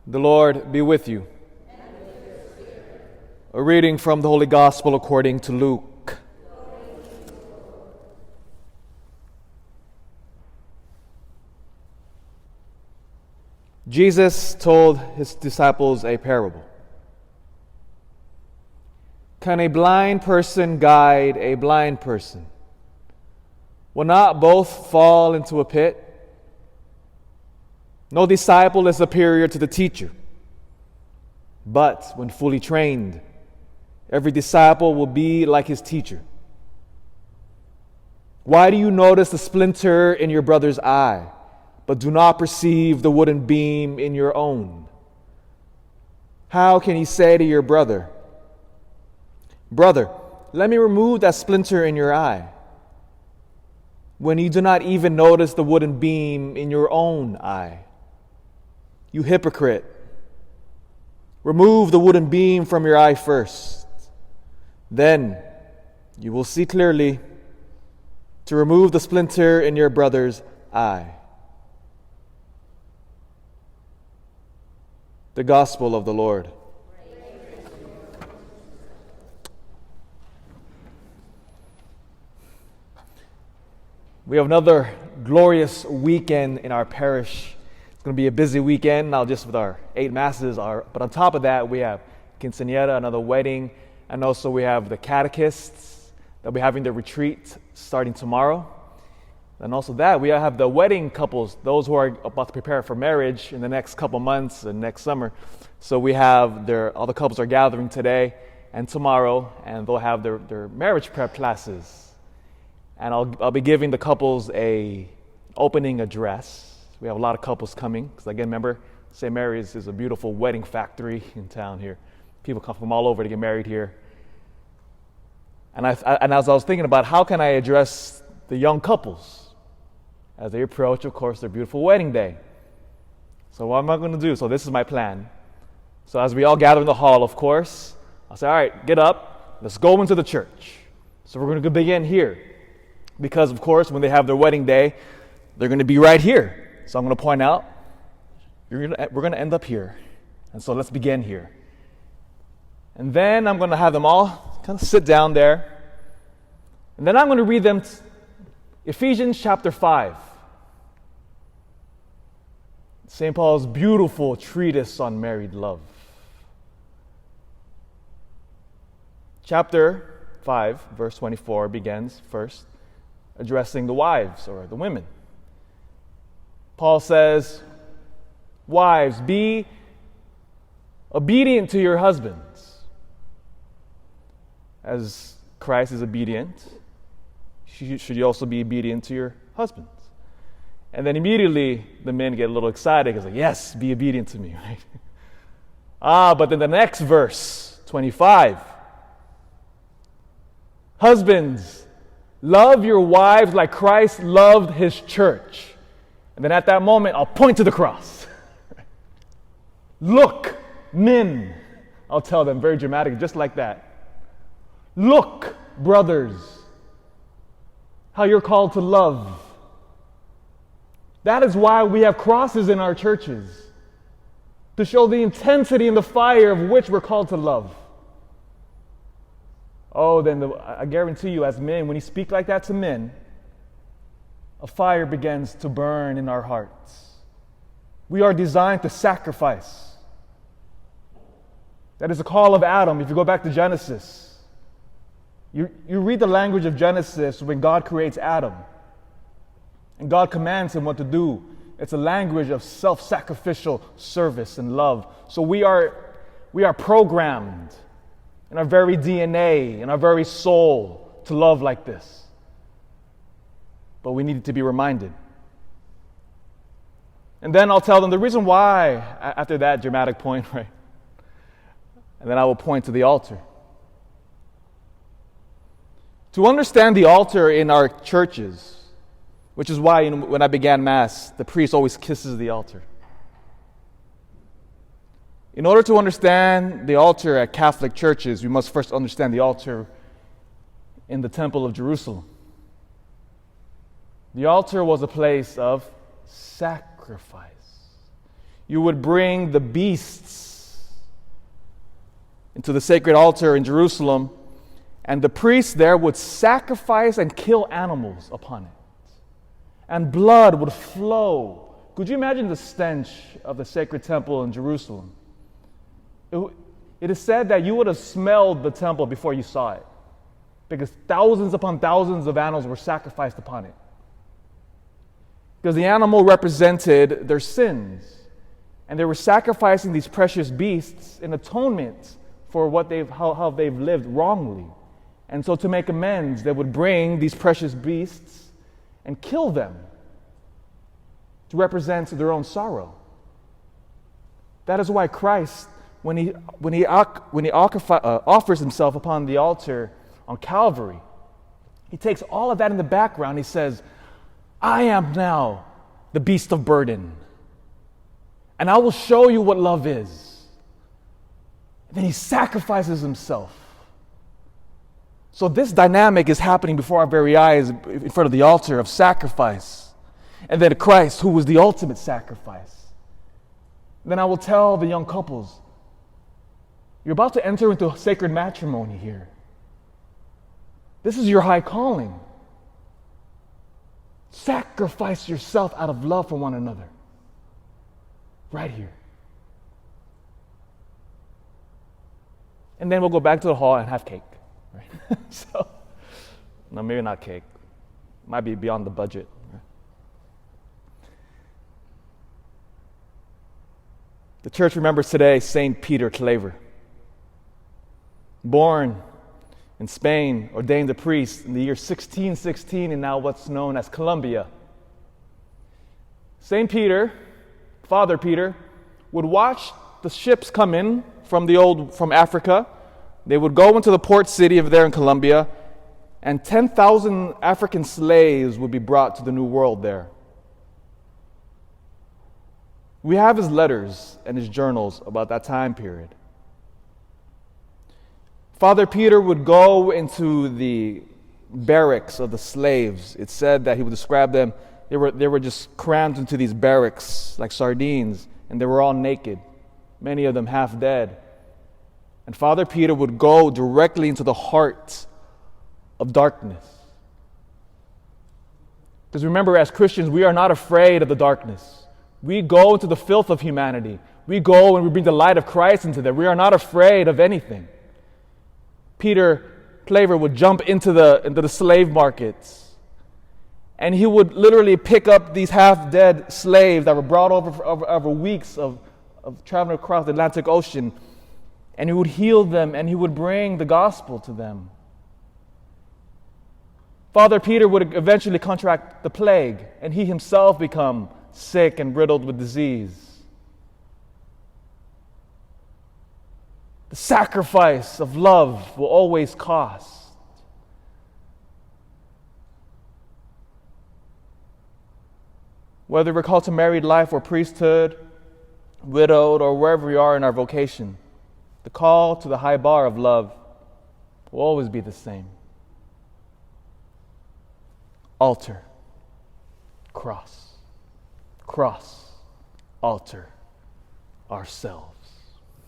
The Lord be with you. A reading from the Holy Gospel according to Luke. Jesus told his disciples a parable. Can a blind person guide a blind person? Will not both fall into a pit? No disciple is superior to the teacher, but when fully trained, every disciple will be like his teacher. Why do you notice the splinter in your brother's eye, but do not perceive the wooden beam in your own? How can you say to your brother, "Brother, let me remove that splinter in your eye," when you do not even notice the wooden beam in your own eye? You hypocrite! Remove the wooden beam from your eye first. Then you will see clearly to remove the splinter in your brother's eye. The Gospel of the Lord. We have another glorious weekend in our parish. It's going to be a busy weekend, not just with our 8 masses, but on top of that, we have quinceañera, another wedding, and also we have the catechists. They'll be having their retreat starting tomorrow. And also that, we have the wedding couples, those who are about to prepare for marriage in the next couple months and next summer. So we have all the couples are gathering today and tomorrow, and they'll have their marriage prep classes. And I'll be giving the couples a opening address. We have a lot of couples coming, because again, remember, St. Mary's is a beautiful wedding factory in town here. People come from all over to get married here. And as I was thinking about how can I address the young couples as they approach, of course, their beautiful wedding day. So what am I going to do? So this is my plan. So as we all gather in the hall, of course, I'll say, all right, get up, let's go into the church. So we're going to begin here. Because, of course, when they have their wedding day, they're going to be right here. So I'm going to point out, we're going to end up here. And so let's begin here. And then I'm going to have them all kind of sit down there. And then I'm going to read them Ephesians chapter 5. St. Paul's beautiful treatise on married love. Chapter 5, verse 24 begins first addressing the wives or the women. Paul says, "Wives, be obedient to your husbands, as Christ is obedient. Should you also be obedient to your husbands?" And then immediately the men get a little excited because, yes, be obedient to me, right? But then the next verse, 25, "Husbands, love your wives like Christ loved his church." And then at that moment, I'll point to the cross. "Look, men," I'll tell them, very dramatic, just like that. "Look, brothers, how you're called to love." That is why we have crosses in our churches, to show the intensity and the fire of which we're called to love. Oh, then I guarantee you, as men, when you speak like that to men, a fire begins to burn in our hearts. We are designed to sacrifice. That is the call of Adam. If you go back to Genesis, you read the language of Genesis when God creates Adam, and God commands him what to do. It's a language of self-sacrificial service and love. So we are programmed in our very DNA, in our very soul, to love like this. But we need to be reminded. And then I'll tell them the reason why, after that dramatic point, right? And then I will point to the altar. To understand the altar in our churches, which is why when I began Mass, the priest always kisses the altar. In order to understand the altar at Catholic churches, we must first understand the altar in the Temple of Jerusalem. The altar was a place of sacrifice. You would bring the beasts into the sacred altar in Jerusalem, and the priests there would sacrifice and kill animals upon it. And blood would flow. Could you imagine the stench of the sacred temple in Jerusalem? It is said that you would have smelled the temple before you saw it, because thousands upon thousands of animals were sacrificed upon it. Because the animal represented their sins, and they were sacrificing these precious beasts in atonement for how they've lived wrongly. And so to make amends, they would bring these precious beasts and kill them to represent their own sorrow. That is why Christ, when he offers himself upon the altar on Calvary, he takes all of that in the background. He says, I am now the beast of burden, and I will show you what love is. And then he sacrifices himself. So this dynamic is happening before our very eyes in front of the altar of sacrifice. And then Christ, who was the ultimate sacrifice. Then I will tell the young couples, you're about to enter into sacred matrimony here. This is your high calling. Sacrifice yourself out of love for one another. Right here. And then we'll go back to the hall and have cake. Right? So, no, maybe not cake. Might be beyond the budget. Right? The church remembers today St. Peter Claver. Born in Spain, ordained a priest in the year 1616 in now what's known as Colombia. St. Peter, Father Peter, would watch the ships come in from Africa. They would go into the port city of there in Colombia, and 10,000 African slaves would be brought to the New World there. We have his letters and his journals about that time period. Father Peter would go into the barracks of the slaves. It said that he would describe them, they were just crammed into these barracks like sardines, and they were all naked, many of them half dead. And Father Peter would go directly into the heart of darkness. Because remember, as Christians, we are not afraid of the darkness. We go into the filth of humanity. We go and we bring the light of Christ into there. We are not afraid of anything. Peter Claver would jump into the slave markets, and he would literally pick up these half-dead slaves that were brought over weeks of traveling across the Atlantic Ocean, and he would heal them, and he would bring the gospel to them. Father Peter would eventually contract the plague, and he himself become sick and riddled with disease. The sacrifice of love will always cost. Whether we're called to married life or priesthood, widowed, or wherever we are in our vocation, the call to the high bar of love will always be the same. Altar, cross, cross, altar, ourselves.